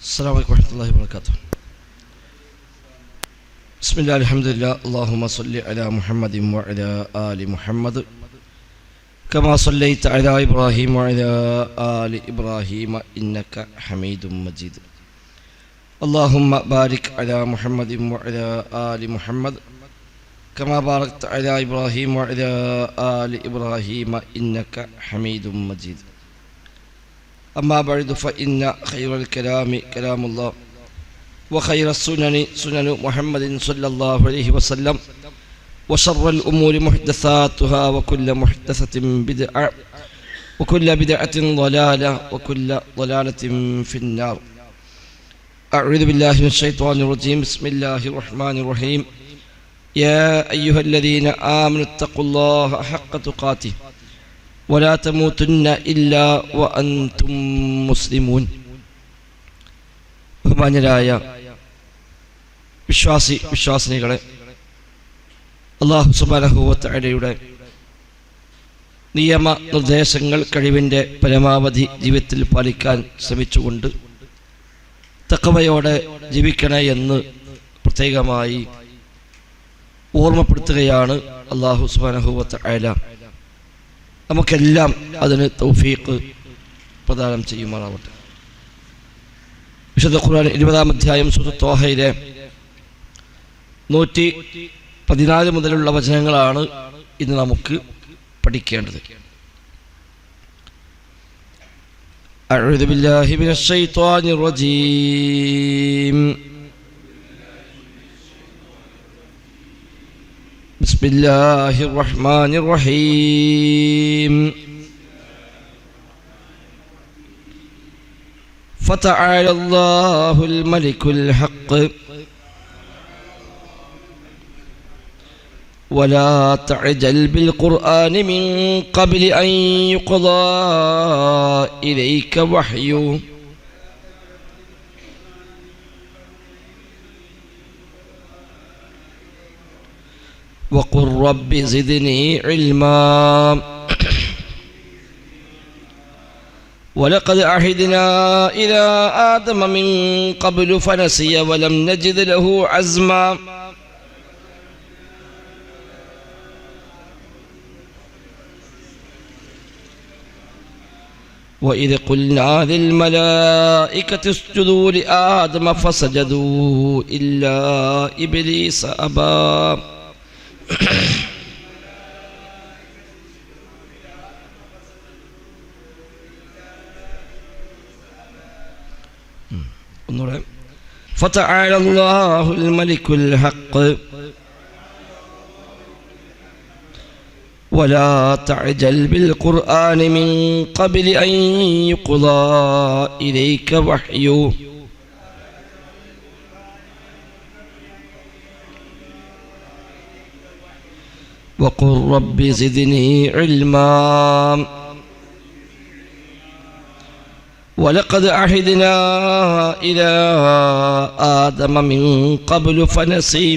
السلام عليكم ورحمة الله وبركاته. بسم الله الحمد لله اللهم صل على محمد وعلى آل محمد كما صليت على إبراهيم وعلى آل إبراهيم إنك حميد مجيد. اللهم بارك على محمد وعلى آل محمد كما باركت على إبراهيم وعلى آل إبراهيم إنك حميد مجيد. أما بعد فإن خير الكلام كلام الله وخير السنن سنن محمد صلى الله عليه وسلم وشر الأمور محدثاتها وكل محدثة بدعة وكل بدعة ضلالة وكل ضلالة في النار. أعوذ بالله من الشيطان الرجيم. بسم الله الرحمن الرحيم. يا أيها الذين آمنوا اتقوا الله حق تقاته ولا تموتن إلا وأنتم مسلمون. ബഹുമാന്യരായ വിശ്വാസിനികളെ, അല്ലാഹു സുബ്ഹാനഹു വ തആലയുടെ നിയമ നിർദ്ദേശങ്ങൾ കഴിവിൻ്റെ പരമാവധി ജീവിതത്തിൽ പാലിക്കാൻ ശ്രമിച്ചുകൊണ്ട് തഖ്വയോടെ ജീവിക്കണേ എന്ന് പ്രത്യേകമായി ഓർമ്മപ്പെടുത്തുകയാണ്. അല്ലാഹു സുബ്ഹാനഹു വ തആല നമുക്കെല്ലാം അതിന് തൗഫീഖ് പ്രദാനം ചെയ്യുമാറാവട്ടെ. വിശുദ്ധ ഖുർആൻ 20-ാം അധ്യായം സൂറത്ത് ത്വാഹയിലെ 114 മുതലുള്ള വചനങ്ങളാണ് ഇന്ന് നമുക്ക് പഠിക്കേണ്ടത്. അഊദു ബില്ലാഹി മിനശ് ശൈത്വാനിർ റജീം. ബിസ്മില്ലാഹിർ റഹ്മാനിർ റഹീം. فتعالى الله الملك الحق ولا تعجل بالقرآن من قبل أن يقضى إليك وحيه وقل رب زدني علما ولقد عهدنا إلى آدم من قبل فنسي ولم نجد له عزما وإذ قلنا للملائكة اسجدوا لآدم فسجدوا إلا إبليس أبى فتعالى الله الملك الحق ولا تعجل بالقرآن من قبل أن يقضى إليك وحيه وقل رب زدني علما ولقد عهدنا إلى آدم من قبل فنسي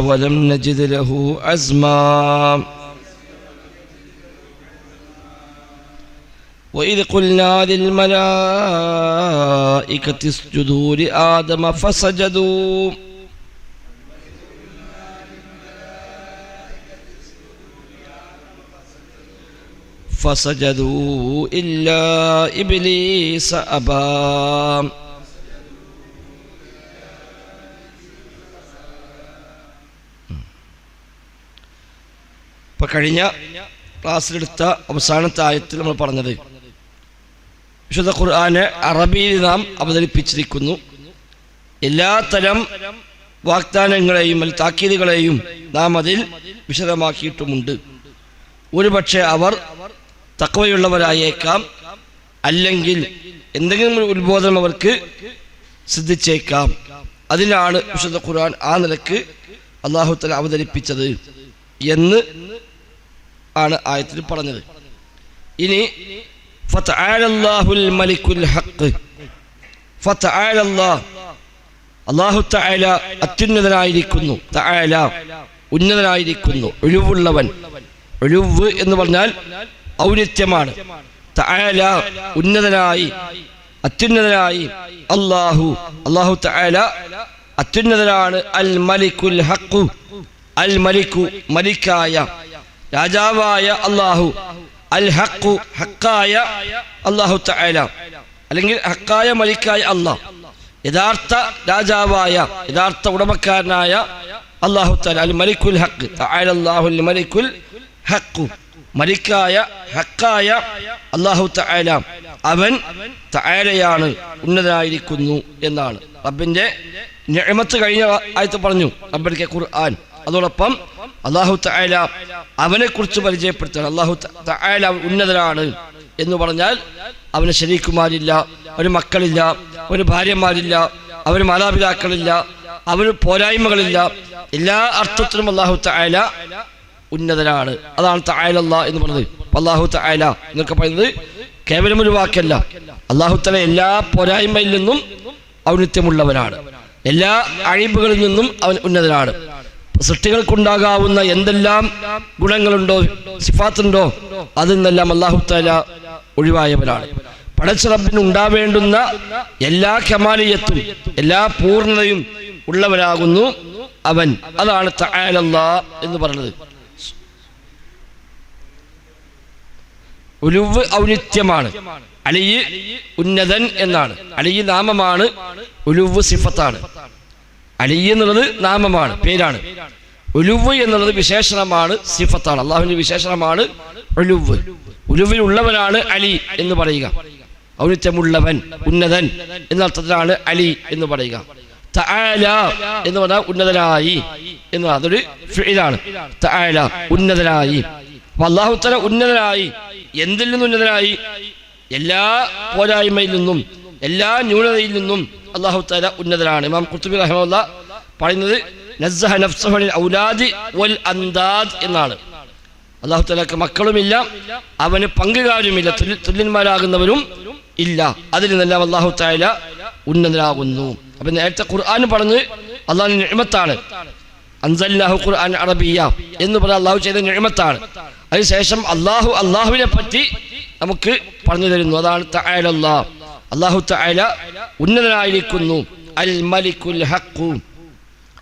ولم نجد له عزما وإذ قلنا للملائكة اسجدوا لآدم فسجدوا إلا إبليس أبى. ഇപ്പോൾ കഴിഞ്ഞ ക്ലാസ്സിലെടുത്ത അവസാനത്തെ ആയത്തിൽ നമ്മൾ പറഞ്ഞത് വിശുദ്ധ ഖുർആനെ അറബിയിൽ നാം അവതരിപ്പിച്ചിരിക്കുന്നു. എല്ലാത്തരം വാഗ്ദാനങ്ങളെയും താക്കീതുകളെയും നാം അതിൽ വിശദമാക്കിയിട്ടുമുണ്ട്. ഒരുപക്ഷെ അവർ തഖ്വയുള്ളവരായേക്കാം, അല്ലെങ്കിൽ എന്തെങ്കിലും ഒരു ഉത്ബോധനം അവർക്ക് സിദ്ധിച്ചേക്കാം. അതിനാണ് വിശുദ്ധ ഖുർആൻ ആ നിലക്ക് അല്ലാഹു തആല അവതരിപ്പിച്ചത് എന്ന് ആണ് ആയത്തിൽ പറഞ്ഞത്. ഇനി ഫതആലല്ലാഹുൽ മലിക്കുൽ ഹഖ്. ഫതആലല്ലാഹ്, അല്ലാഹു തആല അത്യുന്നതനായിരിക്കുന്നു. തആല, ഉന്നതനായിരിക്കുന്നു, ഒഴിവുള്ളവൻ. ഉലുവ് എന്ന് പറഞ്ഞാൽ ഔന്നിത്യമാണ്. തആല ഉന്നതനായി, അത്യുന്നതനായി. അല്ലാഹു തആല അത്യുന്നതനാണ്. അൽ മലിക്കുൽ ഹഖ്, അൽ മലിക്കു മലിക്കായ രാജാവായ അല്ലാഹു, അൽ ഹഖ് ഹക്കായ അല്ലാഹു തആല, അല്ലെങ്കിൽ ഹക്കായ മലിക്കായ അല്ലാഹ്, യഥാർത്ഥ രാജാവായ യഥാർത്ഥ ഉടമക്കാരനായ അല്ലാഹു തആല. അൽ മലിക്കുൽ ഹഖ്, തആല അല്ലാഹുൽ മലിക്കുൽ ഹഖ്, മലിക്കായ ഹക്കായ അല്ലാഹു തആല, അവൻ തആലയാണ്, ഉന്നതനായിരിക്കുന്നു എന്നാണ്. റബ്ബിന്റെ നിഅമത്ത് കഴിഞ്ഞ ആയത്ത് പറഞ്ഞു റബ്ബിന്റെ ഖുർആൻ. അതോടൊപ്പം അല്ലാഹു തആല അവനെ കുറിച്ച് പരിചയപ്പെടുത്തുകയാണ്. അല്ലാഹു തആല ഉന്നതനാണ് എന്ന് പറഞ്ഞാൽ അവന് ശരീക്കുമാരില്ല, അവന് മക്കളില്ല, അവന് ഭാര്യമാരില്ല, അവന് മാതാപിതാക്കളില്ല, അവന് പോരായ്മകളില്ല. എല്ലാ അർത്ഥത്തിലും അല്ലാഹു തആല ഉന്നതനാണ്. അതാണ് തആല അല്ലാഹ് എന്ന് പറയുന്നത്. അല്ലാഹു തആല എന്നൊക്കെ പറയുന്നത് കേവലം ഒരു വാക്കല്ല. അല്ലാഹു തആല എല്ലാ പോരായ്മയിൽ നിന്നും ഔന്നിത്യമുള്ളവനാണ്, എല്ലാ അഴിബുകളിൽ നിന്നും അവൻ ഉന്നതനാണ്. സൃഷ്ടികൾക്കുണ്ടാകാവുന്ന എന്തെല്ലാം ഗുണങ്ങളുണ്ടോ, സിഫാത്തുണ്ടോ, അതിൽ നിന്നെല്ലാം അല്ലാഹു തആല ഒഴിവായവനാണ്. പടച്ച റബ്ബിന് ഉണ്ടാവേണ്ടുന്ന എല്ലാ കമാലിയത്തും എല്ലാ പൂർണ്ണതയും ഉള്ളവനാകുന്നു അവൻ. അതാണ് തആല അല്ലാഹ് എന്ന് പറയുന്നത്. ഉലുവ് ഔന്നിത്യമാണ്. അലിയ് ഉന്നതൻ എന്നാണ്. അലിയ് നാമമാണ്, ഉലുവ് സിഫത്താണ്. അലിയ് എന്നുള്ളത് നാമമാണ്, പേരാണ്. ഉലുവ് എന്നുള്ളത് വിശേഷണമാണ്, സിഫത്താണ്. അള്ളാഹുവിന്റെ വിശേഷണമാണ് ഉലുവ്. ഉലുവിലുള്ളവനാണ് അലി എന്ന് പറയുക. ഔന്നിത്യമുള്ളവൻ, ഉന്നതൻ എന്ന അർത്ഥത്തിലാണ് അലി എന്ന് പറയുക. തആല എന്ന് പറഞ്ഞാൽ ഉന്നതനായി എന്ന്, അതൊരു ഫിഇലാണ്. തആല ഉന്നതനായി. അപ്പൊ അല്ലാഹു തആല ഉന്നതനായി. എന്തിൽ നിന്നും ഉന്നതനായി? എല്ലാ പോരായ്മയിൽ നിന്നും എല്ലാ ന്യൂനതയിൽ നിന്നും അല്ലാഹു തആല ഉന്നതനാണ്. ഇമാം ഖുർത്തുബി റഹിമഹുല്ലാഹ് പറയുന്നത് നസ്സഹ നഫ്സഹു അനിൽ ഔലാദി വൽ അൻദാദ് എന്നാണ്. അല്ലാഹു തആലക്ക് മക്കളുമില്ല, അവന് പങ്കുകാരുമില്ല, തുല്യന്മാരാകുന്നവരും ഇല്ല. അതിൽ നിന്നെല്ലാം അല്ലാഹു തആല ഉന്നതനാകുന്നു. അപ്പൊ നേരത്തെ ഖുർആൻ പറഞ്ഞ് അല്ലാഹുവിന്റെ നിഅമത്താണ്. അൻസൽനാഹു ഖുർആൻ അറബിയ്യ എന്ന് പറഞ്ഞ അല്ലാഹു ചെയ്ത നിഅമത്താണ്. അതിനുശേഷം അല്ലാഹുവിനെ പറ്റി നമുക്ക് പറഞ്ഞു തരുന്നു. അതാണ് തആല അല്ലാഹ്. അല്ലാഹു തആല ഉന്നതനായിരിക്കുന്നു. അൽ മലിക്കുൽ ഹഖ്,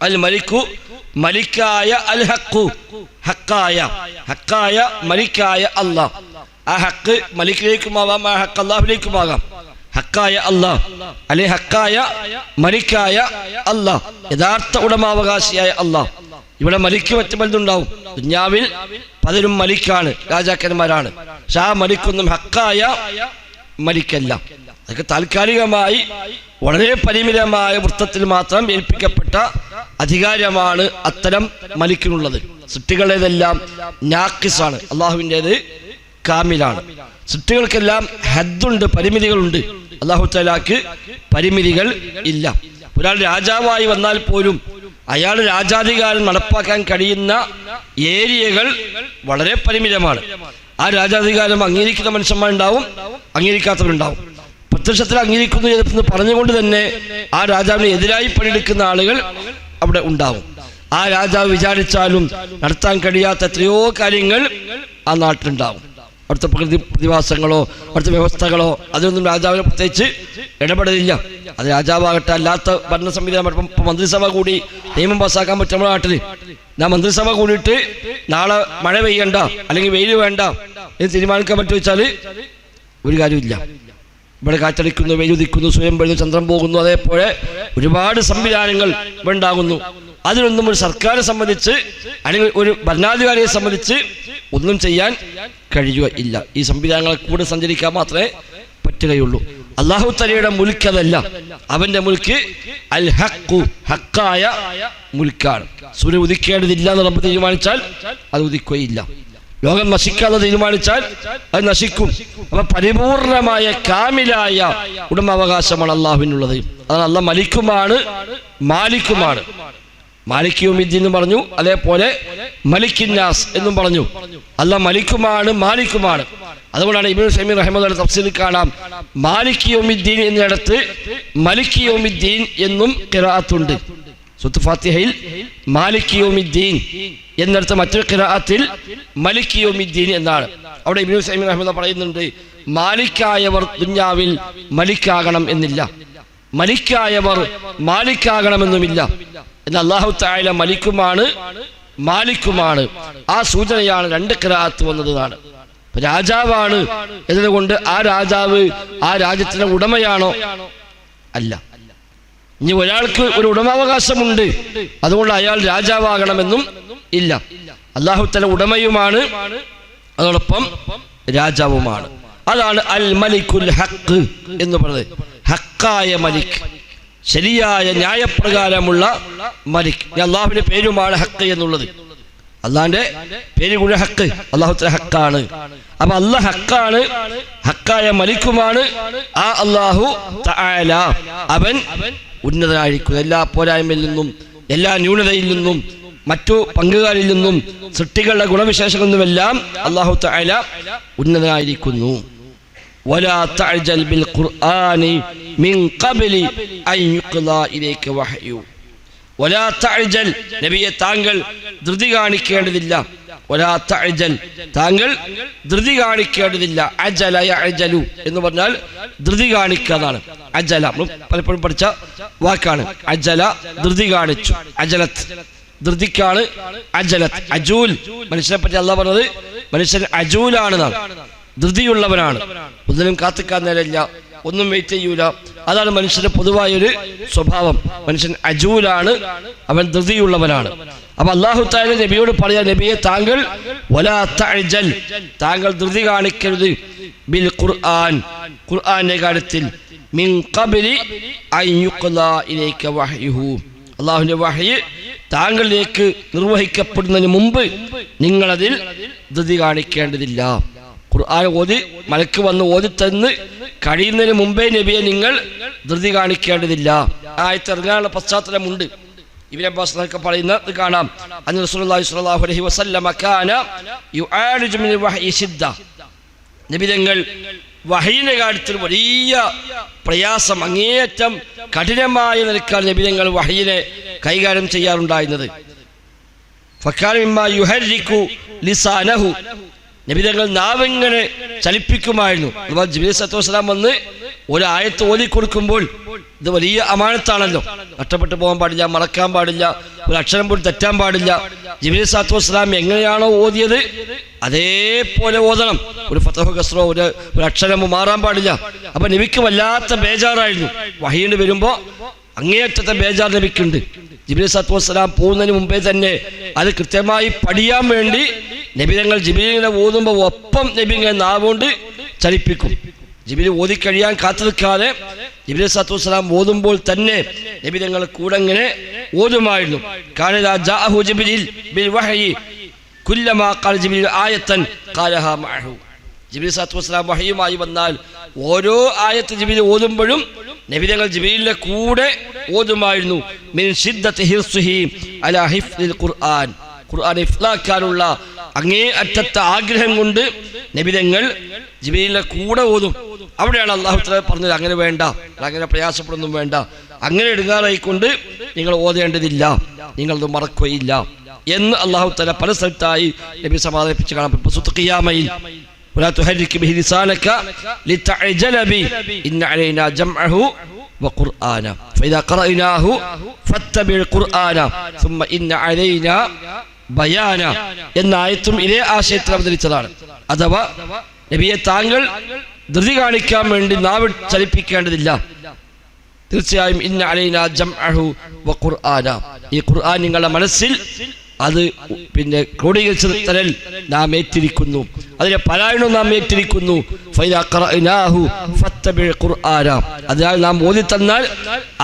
അൽ മലിക്കു മലിക്കായ, അൽ ഹഖ് ഹക്കായ മലിക്കായ അല്ലാഹ്. ആ ഹക്ക് മലിക്കിലേക്കുമാവാം, ആ ഹക്ക് അല്ലാഹുവിലേക്കുമാകാം. ഹക്കായ അല്ലാഹ്, അല്ലെ ഹക്കായ മലിക്കായ അല്ലാഹ്, യഥാർത്ഥ ഉടമാവകാശിയായ അല്ലാഹ്. ഇവിടെ മലിക്ക് മറ്റു പലതുണ്ടാവും. ദുനിയാവിൽ പലരും മലിക്കാണ്, രാജാക്കന്മാരാണ്. പക്ഷെ ആ മലിക്കൊന്നും ഹക്കായ മലിക്കല്ല. അതൊക്കെ താൽക്കാലികമായി വളരെ പരിമിതമായ വൃത്തത്തിൽ മാത്രം ഏൽപ്പിക്കപ്പെട്ട അധികാരമാണ് അത്തരം മലിക്കിനുള്ളത്. സൃഷ്ടികളുടേതെല്ലാം നാഖിസാണ്, അള്ളാഹുവിൻ്റെത് കാമിലാണ്. സൃഷ്ടികൾക്കെല്ലാം ഹദ്ദുണ്ട്, പരിമിതികളുണ്ട്. അല്ലാഹു തആലക്ക് പരിമിതികൾ ഇല്ല. ഒരാൾ രാജാവായി വന്നാൽ പോലും അയാൾ രാജാധികാരം നടപ്പാക്കാൻ കഴിയുന്ന ഏരിയകൾ വളരെ പരിമിതമാണ്. ആ രാജാധികാരം അംഗീകരിക്കുന്ന മനുഷ്യന്മാരുണ്ടാവും, അംഗീകരിക്കാത്തവരുണ്ടാവും. പ്രത്യക്ഷത്തിൽ അംഗീകരിക്കുന്നു എന്ന് പറഞ്ഞുകൊണ്ട് തന്നെ ആ രാജാവിന് എതിരായി പണിയെടുക്കുന്ന ആളുകൾ അവിടെ ഉണ്ടാവും. ആ രാജാവ് വിചാരിച്ചാലും നടത്താൻ കഴിയാത്ത എത്രയോ കാര്യങ്ങൾ ആ നാട്ടിലുണ്ടാവും. അവിടുത്തെ പ്രകൃതി പ്രതിഭാസങ്ങളോ അവിടുത്തെ വ്യവസ്ഥകളോ അതിനൊന്നും രാജാവിനെ പ്രത്യേകിച്ച് ഇടപെടലില്ല. അത് രാജാവാകട്ടെ അല്ലാത്ത ഭരണ സംവിധാനം. ഇപ്പം മന്ത്രിസഭ കൂടി നിയമം പാസ്സാക്കാൻ പറ്റും നമ്മുടെ നാട്ടിൽ. ഞാൻ മന്ത്രിസഭ കൂടിയിട്ട് നാളെ മഴ പെയ്യണ്ട അല്ലെങ്കിൽ വെയിൽ വേണ്ട എന്ന് തീരുമാനിക്കാൻ പറ്റുമോ വെച്ചാൽ ഒരു കാര്യമില്ല. ഇവിടെ കാറ്റടിക്കുന്നു, വെയിലുദിക്കുന്നു, സ്വയം പെഴുന്നു, ചന്ദ്രൻ പോകുന്നു. അതേപോലെ ഒരുപാട് സംവിധാനങ്ങൾ ഇവിടെ ഉണ്ടാകുന്നു. അതിനൊന്നും ഒരു സർക്കാരെ സംബന്ധിച്ച് അല്ലെങ്കിൽ ഒരു ഭരണാധികാരിയെ സംബന്ധിച്ച് ഒന്നും ചെയ്യാൻ കഴിയുക ഇല്ല. ഈ സംവിധാനങ്ങളെ കൂടെ സഞ്ചരിക്കാൻ മാത്രമേ പറ്റുകയുള്ളൂ. അല്ലാഹു തആലയുടെ മുൽക്ക് അതല്ല. അവന്റെ മുൽക്ക് അൽ ഹഖ്, ഹക്കായ മുൽക്കാണ്. സൂര്യൻ ഉദിക്കേണ്ടതില്ല എന്ന് റബ്ബ് തീരുമാനിച്ചാൽ അത് ഉദിക്കുകയില്ല. ലോകം നശിക്കാതെ തീരുമാനിച്ചാൽ അത് നശിക്കും. അപ്പൊ പരിപൂർണമായ കാമിലായ ഉടമാവകാശമാണ് അള്ളാഹുവിനുള്ളത്. അതാണ് അല്ലാഹ് മലിക്കുമാണ്, മാലിക്കുമാണ്. മാലിക് യൗമിദ്ദീൻ എന്ന് പറഞ്ഞു, അതേപോലെ മലിക്കിന്നാസ് എന്നും പറഞ്ഞു. അല്ലാഹ് മലിക്കുമാണ്, മാലിക്കുമാണ്. അതുകൊണ്ടാണ് ഇബ്നു തൈമിയ്യ റഹിമഹുല്ലാഹ് തഫ്സീറിൽ കാണാം മാലിക് യൗമിദ്ദീൻ എന്നിടത്ത് മലിക് യൗമിദ്ദീൻ എന്നും ഖിറാഅത്തുണ്ട്. സൂറത്തുൽ ഫാത്തിഹയിൽ മാലിക് യൗമിദ്ദീൻ എന്നടുത്ത മറ്റൊരു ഖിറാഅത്തിൽ മലിക് യൗമിദ്ദീൻ എന്നാണ്. അവിടെ ഇബ്നു ഉസൈമീൻ റഹിമഹുല്ലാഹ് പറയുന്നുണ്ട്, മാലിക്കായവർ ദുനിയാവിൽ മലിക്കാകണം എന്നില്ല, മലിക്കായവർ മാലിക്കാകണമെന്നുമില്ല. എന്നാൽ അല്ലാഹു തആല മലിക്കുമാണ് മാലിക്കുമാണ്. ആ സൂചനയാണ് രണ്ട് ഖിറാഅത്ത് വന്നതാണ്. രാജാവാണ് എന്നതുകൊണ്ട് ആ രാജാവ് ആ രാജ്യത്തിന്റെ ഉടമയാണോ? അല്ല. ഇനി ഒരാൾക്ക് ഒരു ഉടമാവകാശമുണ്ട്, അതുകൊണ്ട് അയാൾ രാജാവാകണമെന്നും ഇല്ല. അല്ലാഹു തആല ഉടമയുമാണ്, അതോടൊപ്പം രാജാവുമാണ്. അതാണ് അൽ മലിക്കുൽ ഹഖ് എന്ന് പറയുന്നത്. ഹക്കായ മലിക്, ശരിയായ ന്യായപ്രകാരമുള്ള മലിക്. അള്ളാഹുവിന്റെ പേരുമാണ് ഹക്ക് എന്നുള്ളത്. അള്ളാഹിന്റെ പേര് കൂടെ ഹക്ക്, അള്ളാഹു തആല ഹക്കാണ്. അപ്പൊ അല്ലാഹ് ഹക്കാണ്, ഹക്കായ മലിക്കുമാണ്. ആ അല്ലാഹു തആല അവൻ ഉന്നതനായിരിക്കുന്നു. എല്ലാ പോരായ്മയിൽ നിന്നും, എല്ലാ ന്യൂനതയിൽ നിന്നും, മറ്റു പങ്കുകാരിൽ നിന്നും, സൃഷ്ടികളുടെ ഗുണവിശേഷങ്ങളൊന്നുമെല്ലാം അല്ലാഹു തആല ഉന്നതനായിരിക്കുന്നു. വലാ തഅജൽ ബിൽ ഖുർആനി മിൻ ഖബ്ലി അൻ യുഖ്ളാ ഇലൈക വഹ്യു. വലാ തഅജൽ, നബിയെ താങ്കൾ ധൃതി കാണിക്കേണ്ടതില്ല. വലാ തഅജൽ, താങ്കൾ ധൃതി കാണിക്കേണ്ടതില്ല. അജല യഅജലു എന്ന് പറഞ്ഞാൽ ധൃതി കാണിക്കാതാണ്. അജല പലപ്പോഴും പഠിച്ച വാക്കാണ്. അജല ധൃതി കാണിച്ചു, അജലത്ത് ധൃതിക്കാണ് അജലത്ത്. അജൂൽ, മനുഷ്യനെ പറ്റി അല്ലാഹ് പറഞ്ഞത് മനുഷ്യൻ അജൂലാണെന്നാണ്, ധൃതിയുള്ളവനാണ്. ഒന്നിനും കാത്തിക്കാൻ നേരമില്ല, ഒന്നും വെയിറ്റ് ചെയ്യൂല. അതാണ് മനുഷ്യന്റെ പൊതുവായൊരു സ്വഭാവം. മനുഷ്യൻ അജൂലാണ്, അവൻ ധൃതിയുള്ളവനാണ്. അപ്പൊ അല്ലാഹു തആല നബിയോട് പറയാ, നബിയെ താങ്കൾ വലാ തഅജൽ, താങ്കൾ ധൃതി കാണിക്കരുത്. ബിൽ ഖുർആൻ, ഖുർആന്റെ കാര്യത്തിൽ. മിൻ ഖബ്ലി അൻ യുഖ്ളാ ഇലൈക വഹ്യുഹു, അല്ലാഹുവിന്റെ വഹ്യ് താങ്കളിലേക്ക് നിർവഹിക്കപ്പെടുന്നതിന് മുമ്പ് നിങ്ങളതിൽ ധൃതി കാണിക്കേണ്ടതില്ല. ഖുർആൻ ഓതി മലക്ക് വന്ന് ഓതി തന്ന് കഴിയുന്നതിന് മുമ്പേ നബിയെ നിങ്ങൾ ധൃതി കാണിക്കേണ്ടതില്ല. ആയത്ത് ഇറങ്ങാനുള്ള പശ്ചാത്തലമുണ്ട്. ഇബ്നു അബ്ബാസ് ഒക്കെ പറയുന്നത് കാണാം. അന്ന് റസൂലുള്ളാഹി സ്വല്ലല്ലാഹു അലൈഹി വസല്ലമ കാന യുആലിജു മിൻ വഹ്യി ശിദ്ദ, നബി തങ്ങൾ വഹയിന്റെ കാര്യത്തിൽ വലിയ പ്രയാസം, അങ്ങേയറ്റം കഠിനമായ നിലക്കാണ് നബി തങ്ങൾ വഹയിനെ കൈകാര്യം ചെയ്യാറുണ്ടായിരുന്നത്. ഫകാന മിമ്മാ യുഹർരികു ലിസാനഹു, നബി തങ്ങൾ നാവിങ്ങനെ ചലിപ്പിക്കുമായിരുന്നു. ജിബ്രീൽ സ്വല്ലല്ലാഹു അലൈഹി വസല്ലം വന്ന് ഒരു ആയത്ത് ഓതി കൊടുക്കുമ്പോൾ, ഇത് വലിയ അമാനത്താണല്ലോ, നഷ്ടപ്പെട്ടു പോകാൻ പാടില്ല, മറക്കാൻ പാടില്ല, ഒരു അക്ഷരം പോലും തെറ്റാൻ പാടില്ല. ജിബ്രീൽ സ്വല്ലല്ലാഹു അലൈഹി വസല്ലം എങ്ങനെയാണോ ഓതിയത് അതേപോലെ ഓതണം. ഒരു ഫതഹു കസ്റോ ഒരു അക്ഷരം മാറാൻ പാടില്ല. അപ്പൊ നബിക്ക് വല്ലാത്ത ബേജാറായിരുന്നു. വഹീന് വരുമ്പോ അങ്ങേയറ്റത്തെ ബേജാർ നബിക്കുണ്ട്. ജിബ്രീൽ സ്വല്ലല്ലാഹു അലൈഹി വസല്ലം പോകുന്നതിന് മുമ്പേ തന്നെ അത് കൃത്യമായി പഠിയാൻ വേണ്ടി നബി തങ്ങൾ ജിബ്രീലിനെ ഓതുമ്പോൾ ഒപ്പം നബി ഇങ്ങനെ നാവുകൊണ്ട് ചലിപ്പിക്കും. ജിബ്രീൽ ഓതി കഴിയാൻ കാത്തു നിൽക്കാതെ ജിബ്രീൽ സ്വല്ലല്ലാഹു അലൈഹി വസല്ലം ഓതുമ്പോൾ തന്നെ നബി തങ്ങൾ കൂടെ ഇങ്ങനെ ഓതുമായിരുന്നു. കാന ജാഅഹു ജിബ്രീൽ ബിൽ വഹയി കുല്ലമാ ഖാല ജിബ്രീൽ ആയതൻ ഖാലഹാ മഅഹു, ജിബ്രീൽ സ്വല്ലല്ലാഹു അലൈഹി വസല്ലം വഹയുമായി വന്നാൽ ഓരോ ആയത്ത് ജിബ്രീൽ ഓതുമ്പോഴും നബി തങ്ങൾ ജിബ്രീലിന്റെ കൂടെ ഓതുമായിരുന്നു. മിൻ ശിദ്ദത്തി ഹിർസിഹി അലാ ഹിഫ്ദിൽ ഖുർആൻ, ഖുർആൻ ഹിഫ്ലാക്കാനുള്ള അങ്ങേ അറ്റത്തെ ആഗ്രഹം കൊണ്ട് നബി തങ്ങൾ ജിബ്രീലിന്റെ കൂടെ ഓതും. അവിടെയാണ് അല്ലാഹു തആല പറഞ്ഞത്, അങ്ങനെ വേണ്ട, അങ്ങനെ പ്രയാസപ്പെടുന്നും വേണ്ട, അങ്ങനെ എടുക്കാറായിക്കൊണ്ട് നിങ്ങൾ ഓതേണ്ടതില്ല, നിങ്ങളത് മറക്കുകയില്ല എന്ന് അല്ലാഹു തആല പല സ്ഥലത്തായി നബി സമാധാനിപ്പിച്ച് കാണാം. സൂറത്തുൽ ഖിയാമയിൽ ولا تحرك به لسانك لتعجل به إن علينا جمعه وقرآنه فإذا قرأناه فاتبع القرآن ثم إن علينا بيانه എന്ന ആയത്തും ഇതേ ആശയത്തിൽ അവതരിച്ചതാണ്. അഥവാ നബിയെ താങ്കൾ ധൃതി കാണിക്കാൻ വേണ്ടി നാവ് ചലിപ്പിക്കേണ്ടതില്ല. തീർച്ചയായും ഇന്ന അലൈനാ ജംഅഹു വഖുർആന, ഈ ഖുർആൻ നിങ്ങളുടെ മനസ്സിൽ അത് ക്രോഡീകരിച്ച് തരൽ നാം ഏറ്റിരിക്കുന്നു, അതിന്റെ പാരായണം നാം ഏറ്റിരിക്കുന്നു. ഫൈദാ ഖറഅനാഹു ഫത്തബിഉ ഖുർആന, അതിനാൽ നാം ഓതി തന്നാൽ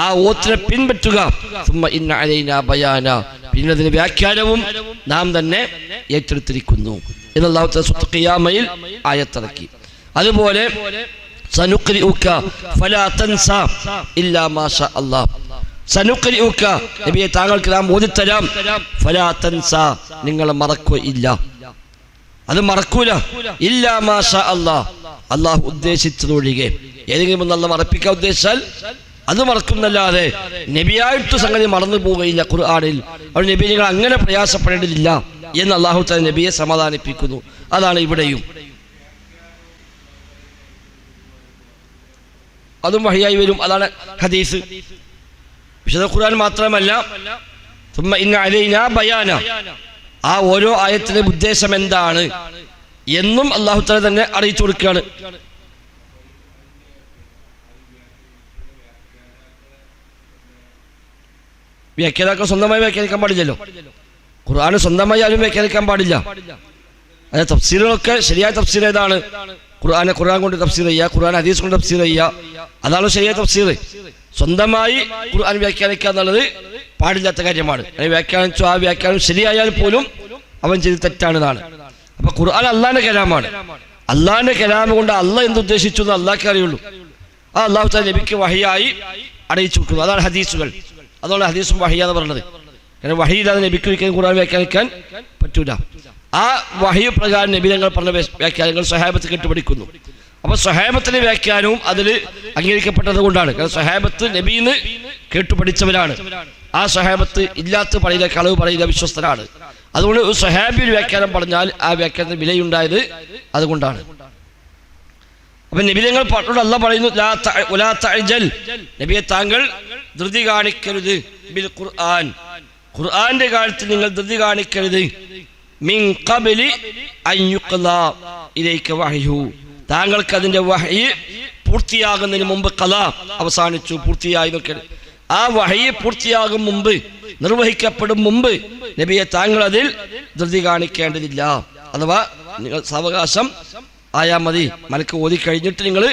ആ ഓത്തിനെ പിൻപറ്റുക. സുമ്മ ഇന്ന അലൈനാ ബയാന, പിന്നെ അതിന്റെ വ്യാഖ്യാനവും നാം തന്നെ ഏറ്റെടുത്തിരിക്കുന്നു എന്ന് അല്ലാഹു തആല സൂറത്തുൽ ഖിയാമയിൽ ആയത്തിറക്കി. അതുപോലെ സനുഖ്രിഉക ഫലാ തൻസാ ഇല്ലാ മാ ഷാ അല്ലാഹ്, സനുഖ്രിഉക നബിയെ താങ്കൾക്ക് നാം ഓതിത്തരാം, ഫലാ തൻസാ നിങ്ങൾ മറക്കുകയില്ല, അത് മറക്കൂല. ഇല്ലാ മാ ഷാ അല്ലാഹ്, അല്ലാഹു ഉദ്ദേശിച്ചതൊഴികെ. ഏതെങ്കിലും ഒന്ന് അല്ലാഹ് മറപ്പിക്കാൻ ഉദ്ദേശിച്ചാൽ അത് മറക്കുന്നല്ലാതെ നബിയായിട്ട് സംഗതി മറന്നു പോവുകയില്ല ഖുർആനിൽ. അവിടെ നബി നിങ്ങൾ അങ്ങനെ പ്രയാസപ്പെടേണ്ടതില്ല എന്ന് അല്ലാഹു തആല നബിയെ സമാധാനിപ്പിക്കുന്നു. അതാണ് ഇവിടെയും. അതും വഹിയായി വരും. അതാണ് ഹദീസ്. വിശുദ്ധ ഖുർആൻ മാത്രമല്ല, സുമ്മ ഇന്ന അലൈനാ ബയാന, ആ ഓരോ ആയത്തിന്റെ ഉദ്ദേശം എന്താണ് എന്നും അല്ലാഹു തആല തന്നെ അറിയിച്ചു കൊടുക്കുകയാണ്. വ്യാഖ്യാതാക്കൾ സ്വന്തമായി വ്യാഖ്യാനിക്കാൻ പാടില്ലല്ലോ. ഖുർആന് സ്വന്തമായി ആരും വ്യാഖ്യാനിക്കാൻ പാടില്ല. അതായത് തഫ്സീറുകളൊക്കെ ശരിയായ തഫ്സീർ ഏതാണ്? ഖുർആൻ കൊണ്ട് തഫ്സീർ ചെയ്യുക, ഖുർആൻ ഹദീസ് കൊണ്ട് തഫ്സീർ ചെയ്യുക, അതാണ് ശരിയായ തഫ്സീർ. സ്വന്തമായി ഖുർആൻ വ്യാഖ്യാനിക്കുക എന്നുള്ളത് പാടില്ലാത്ത കാര്യമാണ്. വ്യാഖ്യാനിച്ചു ആ വ്യാഖ്യാനം ശരിയായാൽ പോലും അവൻ ചെയ്ത് തെറ്റാണെന്നാണ്. അപ്പൊ ഖുർആൻ അള്ളാന്റെ കലാമാണ്. അള്ളാന്റെ കലാമ കൊണ്ട് അള്ളാഹ് എന്തുദ്ദേശിച്ചു എന്ന് അള്ളാഹ്ക്കേ അറിയുള്ളൂ. ആ അള്ളാഹു തആല നബിക്ക് വഹിയായി അറിയിച്ചു കൊടുക്കുന്നു. അതാണ് ഹദീസുകൾ. അതുകൊണ്ട് ഹദീസും വഹിയാന്ന് പറയുന്നത്. കാരണം വഹിയില്ലാതെ നബിക്ക് ഒരിക്കലും ഖുർആൻ വ്യാഖ്യാനിക്കാൻ പറ്റൂല. ആ വഹി പ്രകാരം നബി തങ്ങൾ പറഞ്ഞ വ്യാഖ്യാനങ്ങൾ സ്വഹാബത്ത് കേട്ടുപഠിക്കുന്നു. അപ്പൊ സ്വഹാബത്തിന്റെ വ്യാഖ്യാനവും അതിൽ അംഗീകരിക്കപ്പെട്ടത് കൊണ്ടാണ്. കാരണം സ്വഹാബത്ത് നബിന്ന് കേട്ടുപഠിച്ചവരാണ്. ആ സ്വഹാബത്ത് ഇല്ലാത്ത പറയില്ല, കളവ് പറയില്ല, വിശ്വസ്തരാണ്. അതുകൊണ്ട് ഒരു സ്വഹാബി ഒരു വ്യാഖ്യാനം പറഞ്ഞാൽ ആ വ്യാഖ്യാനത്തിന് വിലയുണ്ടായത് അതുകൊണ്ടാണ്. അപ്പൊ നബി തങ്ങൾ അല്ലാഹു പറയുന്നു, ലാ തഅജൽ, നബിയെ താങ്കൾ ധൃതി കാണിക്കരുത്, ബിൽ ഖുർആൻ, ഖുർആന്റെ കാര്യത്തിൽ നിങ്ങൾ ധൃതി കാണിക്കരുത്, മിൻ ഖബ്ലി അൻ യുഖ്ലാ ഇലൈക വഹ്യു, താങ്കൾക്ക് അതിന്റെ വഹ്യ് പൂർത്തിയാകുന്നതിന് മുമ്പ് ഖലാ അവസാനിച്ചു, പൂർത്തിയായി നോക്കരുത്. ആ വഹ്യ് പൂർത്തിയാകും മുമ്പ്, നിർവഹിക്കപ്പെടും മുമ്പ് നബിയെ താങ്കൾ അതിൽ ധൃതി കാണിക്കേണ്ടതില്ല. അഥവാ നിങ്ങൾ സാവകാശം ആയാ മതി, മലക്ക് ഓതി കഴിഞ്ഞിട്ട് നിങ്ങൾ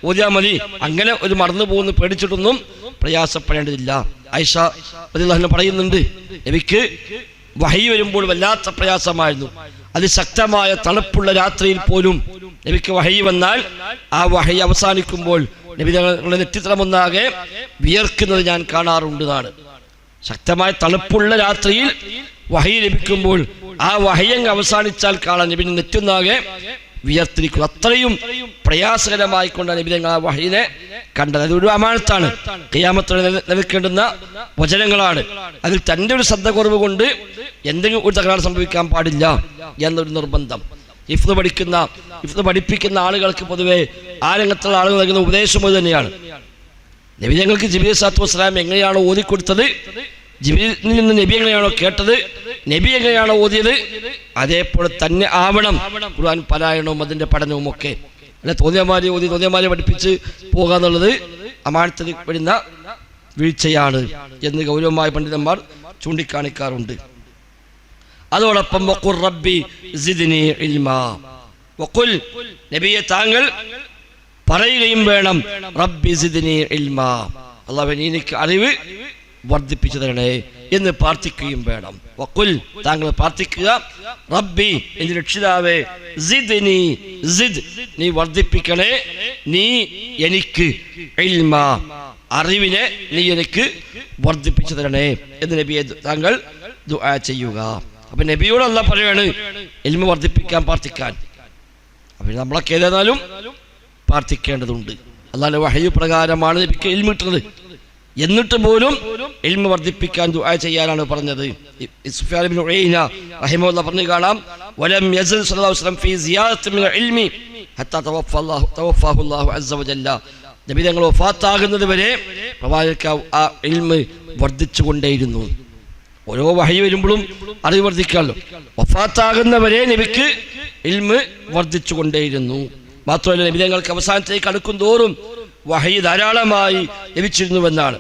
ഓതിയാ മതി. അങ്ങനെ ഒരു മറന്നു പോകുന്ന പേടിച്ചിട്ടൊന്നും പ്രയാസപ്പെടേണ്ടതില്ല. ആയിഷ റളിയല്ലാഹു അൻഹ പറയുന്നുണ്ട്, നബിക്ക് വഹി വരുമ്പോൾ വല്ലാത്ത പ്രയാസമായിരുന്നു. അതിശക്തമായ തണുപ്പുള്ള രാത്രിയിൽ പോലും നബിക്ക് വഹി വന്നാൽ ആ വഹി അവസാനിക്കുമ്പോൾ നബി തങ്ങളുടെ നെറ്റിത്തറമൊന്നാകെ വിയർക്കുന്നത് ഞാൻ കാണാറുണ്ട് എന്നാണ്. ശക്തമായ തണുപ്പുള്ള രാത്രിയിൽ വഹി ലഭിക്കുമ്പോൾ ആ വഹിയങ്ങ് അവസാനിച്ചാൽ കാണാൻ നബിന്റെ നെറ്റൊന്നാകെ വിയർത്തിരിക്കുന്നു. അത്രയും പ്രയാസകരമായിക്കൊണ്ടാണ് നബി തങ്ങൾ ആ വഹീനെ കണ്ടത്. അതൊരു അമാനത്താണ്, ഖിയാമത്തോടെ നിലനിൽക്കേണ്ടുന്ന വചനങ്ങളാണ്. അതിൽ തൻ്റെ ഒരു ശ്രദ്ധ കുറവ് കൊണ്ട് എന്തെങ്കിലും ഒരു തകരാറ് സംഭവിക്കാൻ പാടില്ല എന്നൊരു നിർബന്ധം. ഹിഫ്ദ് പഠിപ്പിക്കുന്ന ആളുകൾക്ക് പൊതുവെ ആ രംഗത്തുള്ള ആളുകൾ നൽകുന്ന ഉപദേശം അത് തന്നെയാണ്. നബി തങ്ങൾക്ക് ജിബ്രീൽ സ്വല്ലല്ലാഹു അലൈഹി വസല്ലം എങ്ങനെയാണോ ഓതിക്കൊടുത്തത്, ജിബ്രീലിൽ നിന്ന് നബി എങ്ങനെയാണോ കേട്ടത്, നബി എങ്ങനെയാണോ ഓതിയത്, അതേപോലെ തന്നെ ആവണം ഖുർആൻ പാരായണവും അതിന്റെ പഠനവും ഒക്കെ. അല്ല തോന്നിയമാരെ ഓതി തോന്നിയമാരെ പഠിപ്പിച്ച് പോകുക എന്നുള്ളത് അമാനത്തിൽ വരുന്ന വീഴ്ചയാണ് എന്ന് ഗൗരവമായ പണ്ഡിതന്മാർ ചൂണ്ടിക്കാണിക്കാറുണ്ട്. അതോടൊപ്പം വഖുർ റബ്ബി സിദ്നി ഇൽമാ, വഖുൽ നബിയെ താങ്കൾ പറയുകയും വേണം, റബ്ബി സിദ്നി ഇൽമാ, അല്ലാഹുവേ എനിക്ക് അറിവ് വർദ്ധിപ്പിച്ചു തരണേ എന്ന് പ്രാർത്ഥിക്കുകയും വേണം. വഖുൽ താങ്കൾ പ്രാർത്ഥിക്കുക, റബ്ബി എന്റെ രക്ഷിതാവേ, സിദ്നി സിദ് നീ വർദ്ധിപ്പിക്കണേ, നീ എനിക്ക് ഇൽമാ അറിവിനെ നീ എനിക്ക് വർദ്ധിപ്പിച്ചു തരണേ എന്ന് നബിയെ താങ്കൾ ദുആ ചെയ്യുക. അപ്പൊ നബിയോട് അല്ലാഹ് പറയാണ് ഇൽമ വർദ്ധിപ്പിക്കാൻ പ്രാർത്ഥിക്കാൻ. അപ്പൊ നമ്മളൊക്കെ ഏതായാലും പ്രാർത്ഥിക്കേണ്ടതുണ്ട്. അല്ലാഹുവിന്റെ വഹ്യ് പ്രകാരമാണ് നബിക്ക് ഇൽമ കിട്ടുന്നത്. എന്നിട്ട് പോലും ഇൽമ വർദ്ധിപ്പിക്കാൻ ദുആ ചെയ്യാനാണ് പറഞ്ഞത്. സുഫിയാൻ ഇബ്നു ഉയൈന റഹിമഹുല്ലാഹ് പറഞ്ഞു കാണാം, വലം യസൽ സല്ലല്ലാഹു അലൈഹി വസല്ലം ഫീ സിയാദത്തി മിനൽ ഇൽമി ഹത്താ തവഫാഹു അല്ലാഹു അസ്സ വജല്ല, നബി തങ്ങൾ വഫാത്താകുന്നത് വരെ പ്രവാചകർക്ക് ആ ഇൽമ വർദ്ധിച്ചുകൊണ്ടേയിരുന്നു. ഓരോ വഹി വരുമ്പോഴും അറിവ് വർദ്ധിക്കാമല്ലോ. വഫാത്താകുന്നവരെ നബിക്ക് ഇൽമ വർദ്ധിച്ചുകൊണ്ടേയിരുന്നു. മാത്രമല്ല നബി തങ്ങൾക്ക് അവസാനത്തേക്ക് അടുക്കും തോറും വഹി ധാരാളമായി ലഭിച്ചിരുന്നുവെന്നാണ്.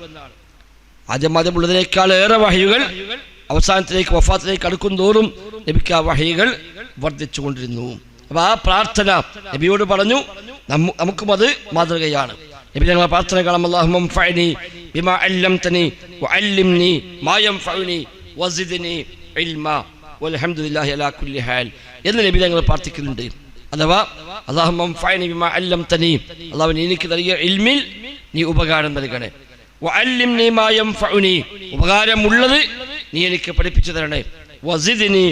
ആദ്യമാദ്യമുള്ളതിനേക്കാൾ ഏറെ വഹികൾ അവസാനത്തിലേക്ക് വഫാത്തിലേക്ക് അടുക്കും തോറും നബിക്ക് ആ വഹികൾ വർദ്ധിച്ചുകൊണ്ടിരുന്നു. അപ്പൊ ആ പ്രാർത്ഥന നബിയോട് പറഞ്ഞു, നമുക്കും അത് മാതൃകയാണ്. നബി ഞങ്ങളെ പ്രാർത്ഥന കാണാം, അല്ലാഹുമ്മ അൻഫഅനി ബിമാ അല്ലംതനി വഅല്ലിംനി മാ യൻഫഉനി വസിദ്നി ഇൽമാ വൽഹംദുലില്ലാഹി അലാ കുല്ലി ഹാൽ എന്ന് നബി ഞങ്ങൾ പ്രാർത്ഥിക്കുന്നുണ്ട്. അഥവാ അല്ലാഹുമ്മ അൻഫഅനി ബിമാ അല്ലംതനി, അല്ലാഹുവേ എനിക്ക് നൽകിയ ഇൽമിൽ നീ ഉപകാരം നൽകണേ, വഅല്ലിംനി മാ യൻഫഉനി ഉപകാരമുള്ളത് നീ എനിക്ക് പഠിപ്പിച്ചു തരണേ, വസിദ്നി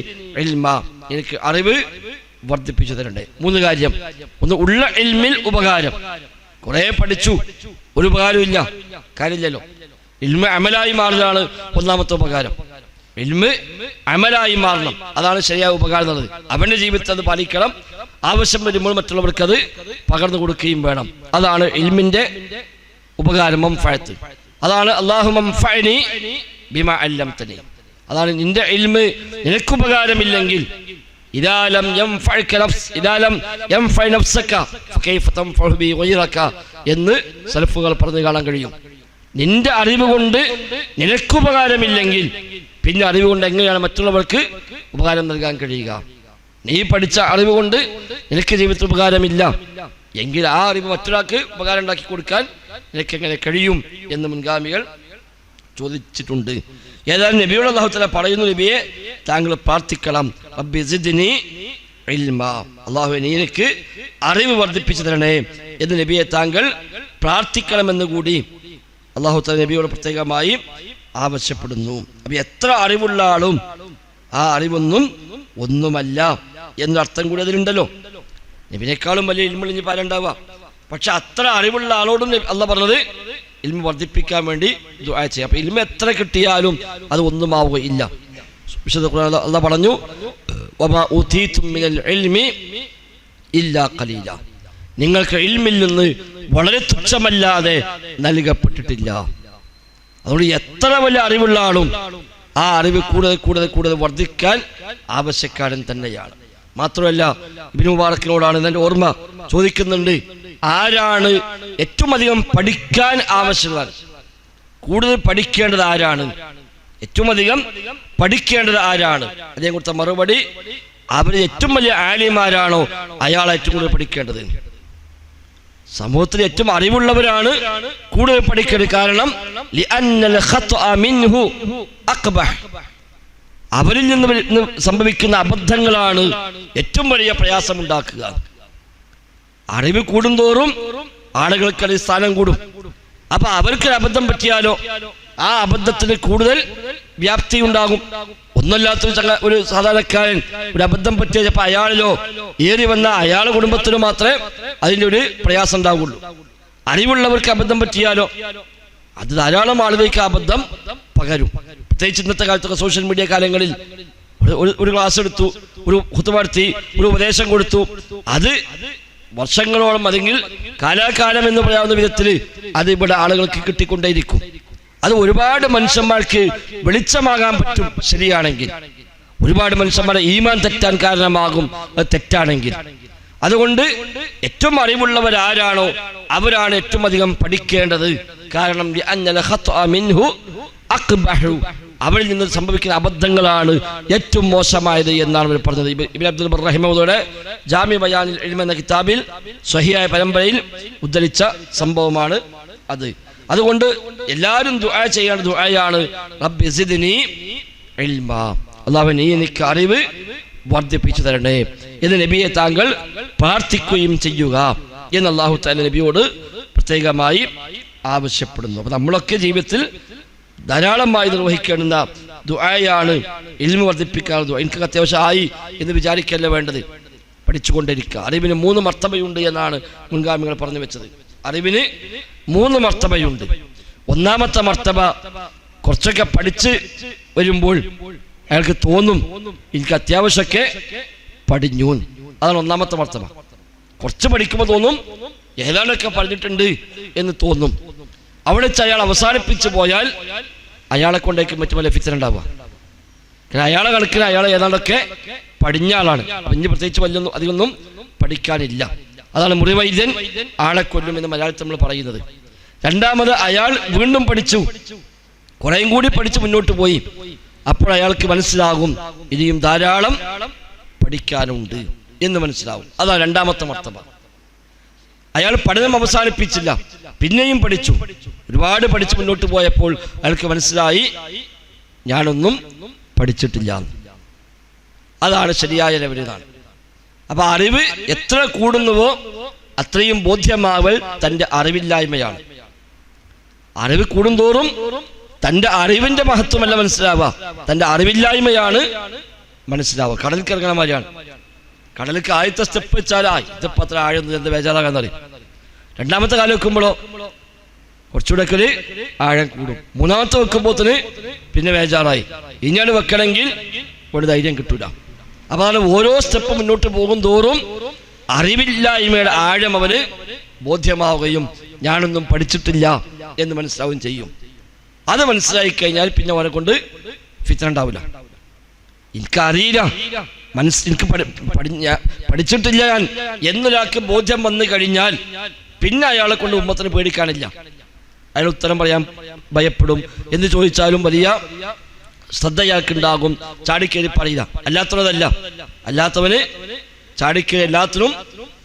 ഇൽമാ എനിക്ക് അറിവ് വർദ്ധിപ്പിച്ചു തരണേ. മൂന്ന് കാര്യം. ഒന്ന്, ഉള്ള ഇൽമിൽ ഉപകാരം, കുറെ പഠിച്ചു, ഒരു ഉപകാരമില്ല, കാര്യമില്ലല്ലോ. ഇൽമ് അമലായി മാറലാണ് ഒന്നാമത്തെ ഉപകാരം. ഇൽമ് അമലായി മാറണം, അതാണ് ശരിയായ ഉപകാരം എന്നുള്ളത്. അവന്റെ ജീവിതത്തിൽ അത് പാലിക്കണം. ആവശ്യം വരുമ്പോൾ മറ്റുള്ളവർക്ക് അത് പകർന്നു കൊടുക്കുകയും വേണം. അതാണ് ഇൽമിന്റെ ഉപകാരം, മംഫഅത്ത്. അതാണ് അല്ലാഹു മംഫഅനി ബിമാ അല്ലംതനി. അതാണ് നിന്റെ ഇൽമ് നിനക്ക് ഉപകാരമില്ലെങ്കിൽ ഇദാ ലം യൻഫഅക നഫ്സ് ഇദാ ലം യൻഫഅ നഫ്സക ഫകൈഫ തൻഫഉ ബി ഗൈറക എന്ന് സലഫുകൾ പറഞ്ഞു കാണാൻ കഴിയും. നിന്റെ അറിവ് കൊണ്ട് നിനക്ക് ഉപകാരമില്ലെങ്കിൽ പിന്നെ അറിവ് കൊണ്ട് എങ്ങനെയാണ് മറ്റുള്ളവർക്ക് ഉപകാരം നൽകാൻ കഴിയുക? നീ പഠിച്ച അറിവ് കൊണ്ട് നിനക്ക് ജീവിതത്തിൽ ഉപകാരമില്ല എങ്കിൽ ആ അറിവ് മറ്റൊരാൾക്ക് ഉപകാരം ഉണ്ടാക്കി കൊടുക്കാൻ നിനക്ക് എങ്ങനെ കഴിയും എന്ന് മുൻഗാമികൾ ചോദിച്ചിട്ടുണ്ട്. ഏതായാലും നബിയോട് അല്ലാഹു തആല പറയുന്നു, നബിയെ താങ്കൾ പ്രാർത്ഥിക്കണം, റബ്ബി സിദ്നി ഇൽമാ, അല്ലാഹുവേ നീ എനിക്ക് അറിവ് വർദ്ധിപ്പിച്ചു തരണേ എന്ന് നബിയെ താങ്കൾ പ്രാർത്ഥിക്കണമെന്ന് കൂടി അല്ലാഹു തആല നബിയോട് പ്രത്യേകമായി ആവശ്യപ്പെടുന്നു. അപ്പൊ എത്ര അറിവുള്ള ആളും ആ അറിവൊന്നും ഒന്നുമല്ല എന്നർത്ഥം കൂടി അതിലുണ്ടല്ലോ. നബിനേക്കാളും വലിയ ഇൽമുള്ള ഇനി പാലുണ്ടാവുക. പക്ഷെ അത്ര അറിവുള്ള ആളോടും അല്ലാഹു പറഞ്ഞത് ഇൽമു വർദ്ധിപ്പിക്കാൻ വേണ്ടി ദുആ ചെയ്യാം. അപ്പൊ ഇൽമു എത്ര കിട്ടിയാലും അത് ഒന്നുമാവുകയില്ല. വിശുദ്ധ ഖുർആനിൽ അല്ലാഹു പറഞ്ഞു, വമാ ഊതീതും മിനൽ ഇൽമി ഇല്ലാ ഖലീല, നിങ്ങൾക്ക് ഇൽമിൽ നിന്ന് വളരെ തുച്ഛമല്ലാതെ നൽകപ്പെട്ടിട്ടില്ല. അതുകൊണ്ട് എത്ര വലിയ അറിവുള്ള ആളും ആ അറിവ് കൂടുതൽ കൂടുതൽ കൂടുതൽ വർദ്ധിക്കാൻ ആവശ്യക്കാരൻ തന്നെയാണ്. മാത്രമല്ല ഇബ്നു മുബാറക്കിനോടാണ് എൻ്റെ ഓർമ്മ ചോദിക്കുന്നുണ്ട്, ആരാണ് ഏറ്റവും അധികം പഠിക്കാൻ ആവശ്യമുള്ളത്? കൂടുതൽ പഠിക്കേണ്ടത് ആരാണ്? ഏറ്റവും അധികം പഠിക്കേണ്ടത് ആരാണ്? അദ്ദേഹം കൊടുത്ത മറുപടി, അവർ ഏറ്റവും വലിയ ആലിമാരാണോ അയാളെ ഏറ്റവും കൂടുതൽ പഠിക്കേണ്ടത്. സമൂഹത്തിൽ ഏറ്റവും അറിവുള്ളവരാണ് കൂടുതൽ പഠിക്കേണ്ടത്. കാരണം അവരിൽ നിന്ന് സംഭവിക്കുന്ന അബദ്ധങ്ങളാണ് ഏറ്റവും വലിയ പ്രയാസമുണ്ടാക്കുക. അറിവ് കൂടുന്തോറും ആളുകൾക്ക് സ്ഥാനം കൂടും. അപ്പൊ അവർക്ക് അബദ്ധം പറ്റിയാലോ ആ അബദ്ധത്തിന് കൂടുതൽ വ്യാപ്തി ഉണ്ടാകും. ഒന്നുമില്ലാത്തൊരു ഒരു സാധാരണക്കാരൻ ഒരു അബദ്ധം പറ്റിയ ചിലപ്പോൾ അയാളിലോ ഏറി വന്ന അയാളുടെ കുടുംബത്തിനോ മാത്രമേ അതിൻ്റെ ഒരു പ്രയാസം ഉണ്ടാവുള്ളൂ. അറിവുള്ളവർക്ക് അബദ്ധം പറ്റിയാലോ അത് ധാരാളം ആളുകൾക്ക് അബദ്ധം പകരും. പ്രത്യേകിച്ച് ഇന്നത്തെ കാലത്തൊക്കെ സോഷ്യൽ മീഡിയ കാലങ്ങളിൽ ഒരു ക്ലാസ് എടുത്തു, ഒരു ഖുതുബ നടത്തി, ഒരു ഉപദേശം കൊടുത്തു, അത് വർഷങ്ങളോളം അല്ലെങ്കിൽ കാലാകാലം എന്ന് പറയാവുന്ന വിധത്തിൽ അത് ഇവിടെ ആളുകൾക്ക് കിട്ടിക്കൊണ്ടേയിരിക്കും. അത് ഒരുപാട് മനുഷ്യന്മാർക്ക് വെളിച്ചമാകാൻ പറ്റും ശരിയാണെങ്കിൽ. ഒരുപാട് മനുഷ്യന്മാരെ ഈമാൻ തെറ്റാൻ കാരണമാകും അത് തെറ്റാണെങ്കിൽ. അതുകൊണ്ട് ഏറ്റവും അറിവുള്ളവരാരാണോ അവരാണ് ഏറ്റവും അധികം പഠിക്കേണ്ടത്. കാരണം അവരിൽ നിന്ന് സംഭവിക്കുന്ന അബദ്ധങ്ങളാണ് ഏറ്റവും മോശമായത് എന്നാണ് അവർ പറഞ്ഞത്. ഇബ്നു അബ്ദുൽ ബർ റഹിമഹുള്ളയുടെ ജാമി ബയാനിൽ ഇൽമ് എന്ന കിതാബിൽ സ്വഹിയായ പരമ്പരയിൽ ഉദ്ധരിച്ച സംഭവമാണ് അത്. അതുകൊണ്ട് എല്ലാവരും ദുആ ചെയ്യേണ്ട ദുആയാണ് റബ്ബി സിദ്നി ഇൽമാ, അല്ലാഹുവേ നീ എനിക്ക് അറിവ് വർദ്ധിപ്പിച്ചു തരണേ എന്ന് നബിയെ താങ്കൾ പ്രാർത്ഥിക്കുകയും ചെയ്യുക എന്ന് അല്ലാഹു തആല നബിയോട് പ്രത്യേകമായി ആവശ്യപ്പെടുന്നു. അപ്പൊ നമ്മളൊക്കെ ജീവിതത്തിൽ ധാരാളമായി നിർവഹിക്കേണ്ടുന്ന ദുആയാണ് ഇൽമു വർദ്ധിപ്പിക്കാനുള്ള ദുആ. എനിക്ക് അത്യാവശ്യം ആയി എന്ന് വിചാരിക്കല്ല വേണ്ടത്, പഠിച്ചുകൊണ്ടിരിക്കുക. അറിവിന് 3 മർത്തബയുണ്ട് എന്നാണ് മുൻഗാമികൾ പറഞ്ഞു വെച്ചത്. അറിവിന് 3 മർത്തബയുണ്ട്. ഒന്നാമത്തെ മർത്തബ കുറച്ചൊക്കെ പഠിച്ച് വരുമ്പോൾ അയാൾക്ക് തോന്നും എനിക്ക് അത്യാവശ്യമൊക്കെ പഠിഞ്ഞു. അതാണ് ഒന്നാമത്തെ മർത്തബ. കുറച്ച് പഠിക്കുമ്പോൾ തോന്നും ഏതാണ്ടൊക്കെ പറഞ്ഞിട്ടുണ്ട് എന്ന് തോന്നും. അവിടെ വെച്ച് അയാൾ അവസാനിപ്പിച്ചു പോയാൽ അയാളെ കൊണ്ടേക്ക് മറ്റു പല ഫിത്തന ഉണ്ടാവുക. കാരണം അയാളെ കണക്കിന് അയാൾ ഏതാണ്ടൊക്കെ പഠിഞ്ഞ ആളാണ്. ഇനി പ്രത്യേകിച്ച് വലിയൊന്നും അധികമൊന്നും പഠിക്കാനില്ല. അതാണ് മുറിവൈദ്യൻ ആളെ കൊല്ലും എന്ന് മലയാളത്തിൽ നമ്മൾ പറയുന്നത്. രണ്ടാമത് അയാൾ വീണ്ടും പഠിച്ചു, കുറേയും കൂടി പഠിച്ച് മുന്നോട്ട് പോയി. അപ്പോൾ അയാൾക്ക് മനസ്സിലാകും ഇനിയും ധാരാളം പഠിക്കാനുണ്ട് എന്ന് മനസ്സിലാവും. അതാണ് രണ്ടാമത്തെ മർത്തബ. അയാൾ പഠനം അവസാനിപ്പിച്ചില്ല, പിന്നെയും പഠിച്ചു. ഒരുപാട് പഠിച്ച് മുന്നോട്ട് പോയപ്പോൾ അയാൾക്ക് മനസ്സിലായി ഞാനൊന്നും പഠിച്ചിട്ടില്ല. അതാണ് ശരിയായ ലെവലിലാണ്. അപ്പൊ അറിവ് എത്ര കൂടുന്നുവോ അത്രയും ബോധ്യമാവൽ തൻ്റെ അറിവില്ലായ്മയാണ്. അറിവ് കൂടുന്തോറും തൻ്റെ അറിവിന്റെ മഹത്വമല്ല മനസ്സിലാവുക, തൻ്റെ അറിവില്ലായ്മയാണ് മനസ്സിലാവുക. കടലിൽ ഇറങ്ങണ മാതിരിയാണ്. കടലിലേക്ക് ആദ്യത്തെ സ്റ്റെപ്പ് വെച്ചാൽ ഇതിപ്പോ അത്ര ആഴൊന്നും എന്ത് ബേജാറാകാൻ പറയും. രണ്ടാമത്തെ കാലം വെക്കുമ്പോഴോ കുറച്ചുകൂടെ ഒക്കെ ഒരു ആഴം കൂടും. മൂന്നാമത്തെ വെക്കുമ്പോത്തിന് പിന്നെ ബേജാറായി. ഇനിയാണ് വെക്കണമെങ്കിൽ ഒരു ധൈര്യം കിട്ടൂല. അപ്പൊ അതാണ് ഓരോ സ്റ്റെപ്പ് മുന്നോട്ട് പോകും തോറും അറിവില്ലായ്മയുടെ ആഴം അവന് ബോധ്യമാവുകയും ഞാനൊന്നും പഠിച്ചിട്ടില്ല എന്ന് മനസ്സിലാവുകയും ചെയ്യും. അത് മനസ്സിലായി കഴിഞ്ഞാൽ പിന്നെ അവനെ കൊണ്ട് ഫിത്ന ഉണ്ടാവില്ല. എനിക്കറിയില്ല, എനിക്ക് പഠിച്ചിട്ടില്ല ഞാൻ എന്നൊരാൾക്ക് ബോധ്യം വന്നു കഴിഞ്ഞാൽ പിന്നെ അയാളെ കൊണ്ട് ഉമ്മത്തിന് പേടിക്കാനില്ല. അയാൾ ഉത്തരം പറയാൻ ഭയപ്പെടും. എന്ന് ചോദിച്ചാലും വലിയ ശ്രദ്ധ അയാൾക്കുണ്ടാകും. ചാടിക്കേറി പറയില്ല. അല്ലാത്തവന് ചാടിക്കേറി എല്ലാത്തിനും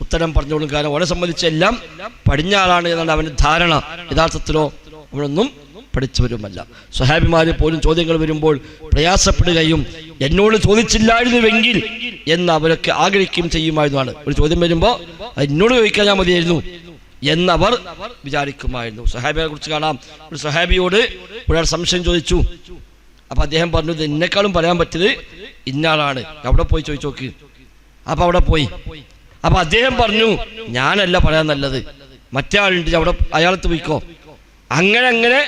ഉത്തരം പറഞ്ഞോളും. കാരണം അവനെ സംബന്ധിച്ച് എല്ലാം പഠിഞ്ഞ ആളാണ് എന്നാണ് അവൻ്റെ ധാരണ. യഥാർത്ഥത്തിലോ അവനൊന്നും പഠിച്ചവരുമല്ല. സ്വഹാബിമാര് പോലും ചോദ്യങ്ങൾ വരുമ്പോൾ പ്രയാസപ്പെടുകയും എന്നോട് ചോദിച്ചില്ലായിരുന്നുവെങ്കിൽ എന്ന് അവരൊക്കെ ആഗ്രഹിക്കുകയും ചെയ്യുമായിരുന്നാണ്. ഒരു ചോദ്യം വരുമ്പോൾ എന്നോട് ചോദിക്കാൻ ഞാൻ മതിയായിരുന്നു എന്നവർ വിചാരിക്കുമായിരുന്നു. സ്വഹാബിയെ കുറിച്ച് കാണാം. ഒരു സ്വഹാബിയോട് ഒരാൾ സംശയം ചോദിച്ചു. അപ്പൊ അദ്ദേഹം പറഞ്ഞു, ഇത് എന്നെക്കാളും പറയാൻ പറ്റിയത് ഇന്നാളാണ്, അവിടെ പോയി ചോദിച്ചു നോക്ക്. അപ്പൊ അവിടെ പോയി. അപ്പൊ അദ്ദേഹം പറഞ്ഞു, ഞാനല്ല പറയാൻ നല്ലത്, മറ്റേ ആളുണ്ട്, അവിടെ അയാളത്ത് പോയിക്കോ. അങ്ങനെ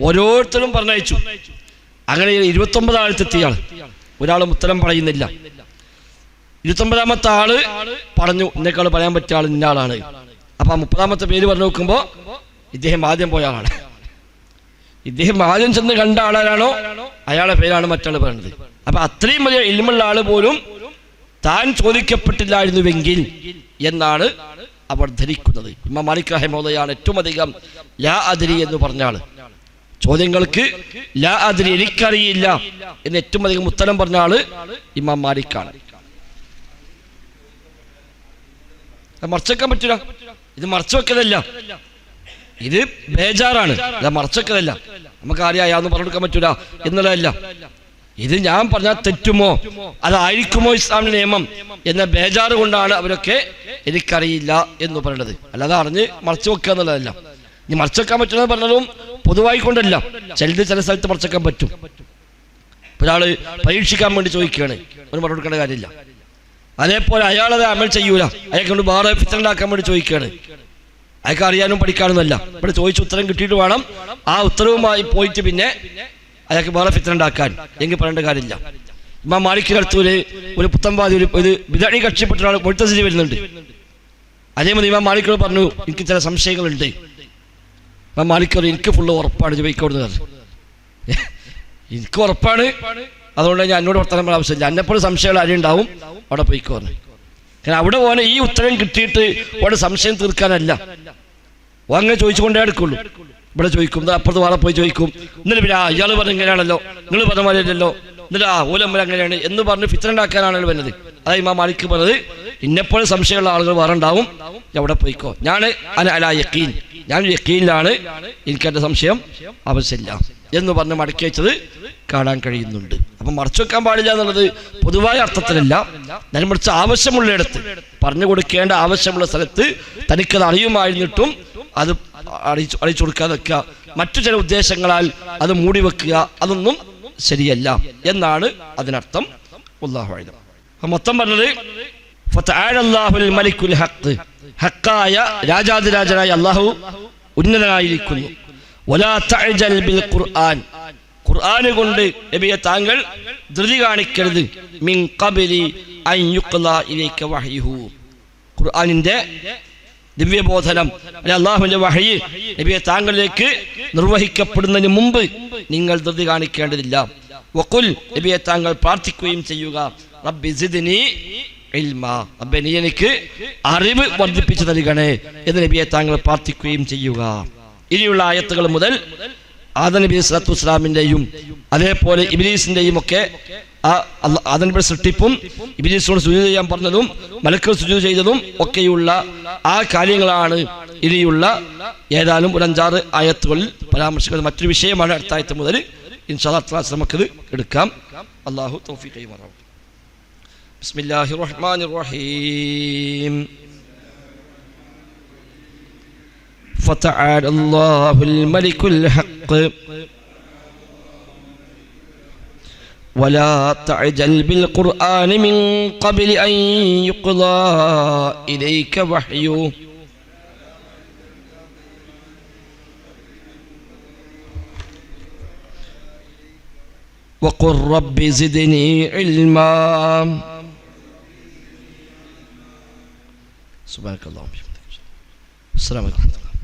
ഓരോരുത്തരും പറഞ്ഞയച്ചു. അങ്ങനെ 29 ആളത്തെത്തിയ ആൾ ഒരാളും ഉത്തരം പറയുന്നില്ല. 29ാമത്തെ ആള് പറഞ്ഞു, എന്നെക്കാൾ പറയാൻ പറ്റിയ ആൾ ഇന്നാളാണ്. അപ്പൊ 30ാമത്തെ പേര് പറഞ്ഞു നോക്കുമ്പോ ഇദ്ദേഹം ആദ്യം പോയ ആളാണ്. ഇദ്ദേഹം ആദ്യം ചെന്ന് കണ്ട ആളാരാണോ അയാളുടെ പേരാണ് മറ്റാൾ പറയുന്നത്. അപ്പൊ അത്രയും വലിയ ഇൽമുള്ള ആള് പോലും താൻ ചോദിക്കപ്പെട്ടില്ലായിരുന്നുവെങ്കിൽ എന്നാണ് അവർ ധരിക്കുന്നത്. ഇമാം മാലിക് റഹിമഹുള്ളയാണ് ഏറ്റവും അധികം ലാ അദ്രി എന്ന് പറഞ്ഞ ആള്. ചോദ്യങ്ങൾക്ക് ലാ അദ്രി, എനിക്കറിയില്ല എന്ന് ഏറ്റവും അധികം ഉത്തരം പറഞ്ഞ ആള് ഇമാം മാലിക്കാണ്. മറച്ചു വെക്കാൻ പറ്റൂല. ഇത് മറച്ചു വെക്കലല്ല, ഇത് ബേജാറാണ്. അല്ല മറച്ചു വെക്കലല്ല. നമുക്ക് ആരെയാന്ന് പറഞ്ഞു കൊടുക്കാൻ പറ്റൂല എന്നുള്ളതല്ല. ഇത് ഞാൻ പറഞ്ഞാൽ തെറ്റുമോ, അതായിരിക്കുമോ ഇസ്ലാമിന്റെ നിയമം എന്ന ബേജാറ് കൊണ്ടാണ് അവരൊക്കെ എനിക്കറിയില്ല എന്ന് പറയുന്നത്. അല്ലാതെ അറിഞ്ഞ് മറച്ചു വെക്കുക എന്നുള്ളതല്ല. ഇനി മറച്ചു വെക്കാൻ പറ്റുന്നത് പറഞ്ഞതും പൊതുവായി കൊണ്ടല്ല. ചില സ്ഥലത്ത് മറച്ചു വെക്കാൻ പറ്റും. ഒരാള് പരീക്ഷിക്കാൻ വേണ്ടി ചോദിക്കുകയാണ്, അവന് പറഞ്ഞു കൊടുക്കേണ്ട കാര്യമില്ല. അതേപോലെ അയാളത് അമൽ ചെയ്യൂല, അയാൾക്ക് കൊണ്ട് വേറെ ഫിത്ന ഉണ്ടാക്കാൻ വേണ്ടി ചോദിക്കുകയാണ്. അയാൾക്ക് അറിയാനും പഠിക്കാനൊന്നുമല്ല. ഇവിടെ ചോദിച്ച ഉത്തരം കിട്ടിയിട്ട് വേണം ആ ഉത്തരവുമായി പോയിട്ട് പിന്നെ അയാൾക്ക് വേറെ ഫിത്ന ഉണ്ടാക്കാൻ. എങ്കിൽ പറയേണ്ട കാര്യമില്ല. ഇമാം മാലിക്കിന്റെ അടുത്ത് ഒരു പുത്തൻവാദി ഒരു ബിദഅി കക്ഷിപ്പെട്ട ഒരാൾ മുഅ്തസിലി വരുന്നുണ്ട്. അതേപോലെ ഇമാം മാലിക്കിനോട് പറഞ്ഞു, എനിക്ക് ചില സംശയങ്ങളുണ്ട്. ഇമാം മാലിക് പറഞ്ഞു, എനിക്ക് ഫുള്ള് ഉറപ്പാണ് ജയിക്കോടുന്നത്. എനിക്ക് ഉറപ്പാണ്, അതുകൊണ്ട് ഞാൻ എന്നോട് വർത്തമാനം പറയാൻ ആവശ്യമില്ല. എന്നെപ്പോഴും സംശയങ്ങൾ ആരുണ്ടാവും, അവിടെ പോയിക്കോന്ന്. കാരണം അവിടെ പോകാൻ ഈ ഉത്തരം കിട്ടിയിട്ട് അവിടെ സംശയം തീർക്കാനല്ല. അങ്ങനെ ചോദിച്ചുകൊണ്ടേ എടുക്കുള്ളൂ. ഇവിടെ ചോദിക്കും, അപ്പുറത്ത് വേറെ പോയി ചോദിക്കും. എന്നിട്ട് പിന്നെ ഇയാൾ പറഞ്ഞ ഇങ്ങനെയാണല്ലോ, നിങ്ങൾ പറഞ്ഞ മാതിരിയല്ലോ, എന്നിട്ട് ഓലമ്മൽ അങ്ങനെയാണ് എന്ന് പറഞ്ഞ് ഫിത്ന ഉണ്ടാക്കാനാണല്ലോ വരുന്നത്. അതായത് ഇമാം മാലിക് പറഞ്ഞത്, ഇന്നെപ്പോഴും സംശയമുള്ള ആളുകൾ വേറെ ഉണ്ടാവും, എവിടെ പോയിക്കോ. ഞാൻ യഖീൻ, ഞാൻ യഖീനിലാണ്, എനിക്കെൻ്റെ സംശയം ആവശ്യമില്ല എന്ന് പറഞ്ഞ് മടക്കി വെച്ചത് കാണാൻ കഴിയുന്നുണ്ട്. അപ്പം മറച്ചു വെക്കാൻ പാടില്ല എന്നുള്ളത് പൊതുവായ അർത്ഥത്തിലല്ല, ഞാൻ മറിച്ച് ആവശ്യമുള്ളിടത്ത് പറഞ്ഞു കൊടുക്കേണ്ട ആവശ്യമുള്ള സ്ഥലത്ത് തനിക്കത് അറിയുമായിരുന്നിട്ടും അത് അറിയിച്ചു കൊടുക്കാതെ വെക്കുക, മറ്റു ചില ഉദ്ദേശങ്ങളാൽ അത് മൂടി വെക്കുക, അതൊന്നും ശരിയല്ല എന്നാണ് അതിനർത്ഥം. വല്ലാഹു അഅലം. മൊത്തം പറഞ്ഞത് ഫതആലല്ലാഹുൽ മലിക്കുൽ ഹഖ്, ഹഖായ രാജാധിരാജനായ അല്ലാഹു ഉന്നതനായിരിക്കുന്നു. വലാ തഅജൽ ബിൽ ഖുർആൻ, ഖുർആൻ കൊണ്ട് നബിയെ താങ്കൾ ധൃതി കാണിക്കരുത്. മിൻ ഖബലി അൻ യുഖ്ലാ ഇലൈക വഹ്യുഹു, ഖുർആനിന്റെ ദിവ്യബോധനം അല്ലെ അള്ളാഹുവിന്റെ വഹയി നബിയെ താങ്കളിലേക്ക് നിർവഹിക്കപ്പെടുന്നതിന് മുമ്പ് നിങ്ങൾ ധൃതി കാണിക്കേണ്ടതില്ല. വഖുൽ, നബിയെ താങ്കൾ പ്രാർത്ഥിക്കുകയും ചെയ്യുക, റബ്ബി സിദ്നി ഇൽമാ, റബ്ബേ നീ എനിക്ക് അറിവ് വർദ്ധിപ്പിച്ചു നൽകണേ എന്ന് നബിയെ താങ്കൾ പ്രാർത്ഥിക്കുകയും ചെയ്യുക. ഇനിയുള്ള ആയത്തുകൾ മുതൽ ആദം നബി സ്വല്ലല്ലാഹു അലൈഹി വസല്ലമിന്റെയും അതേപോലെ ഇബ്ലീസിന്റെയും ഒക്കെ ആദം നബിയുടെ സൃഷ്ടിപ്പും ഇബ്ലീസിനോട് സുജൂദ് ചെയ്യാൻ പറഞ്ഞതും മലക്കുകൾ സുജൂദ് ചെയ്തതും ഒക്കെയുള്ള ആ കാര്യങ്ങളാണ് ഇനിയുള്ള ഏതാനും ഒരു 5-6 ആയത്തുകളിൽ പരാമർശിക്കുന്നത്. മറ്റൊരു വിഷയമാണ് അടുത്ത ആയത്ത് മുതൽ ഇൻഷാ അല്ലാഹ് നമുക്കത് എടുക്കാം. അല്ലാഹു തൗഫീഖ് ചെയ്യുമാറാവട്ടെ. ബിസ്മില്ലാഹിർ റഹ്മാനിർ റഹീം. فتعالى الله الملك الحق ولا تعجل بالقرآن من قبل أن يقضى إليك وحيه وقل رب زدني علما. سبحانك اللهم وبحمدك. السلام عليكم.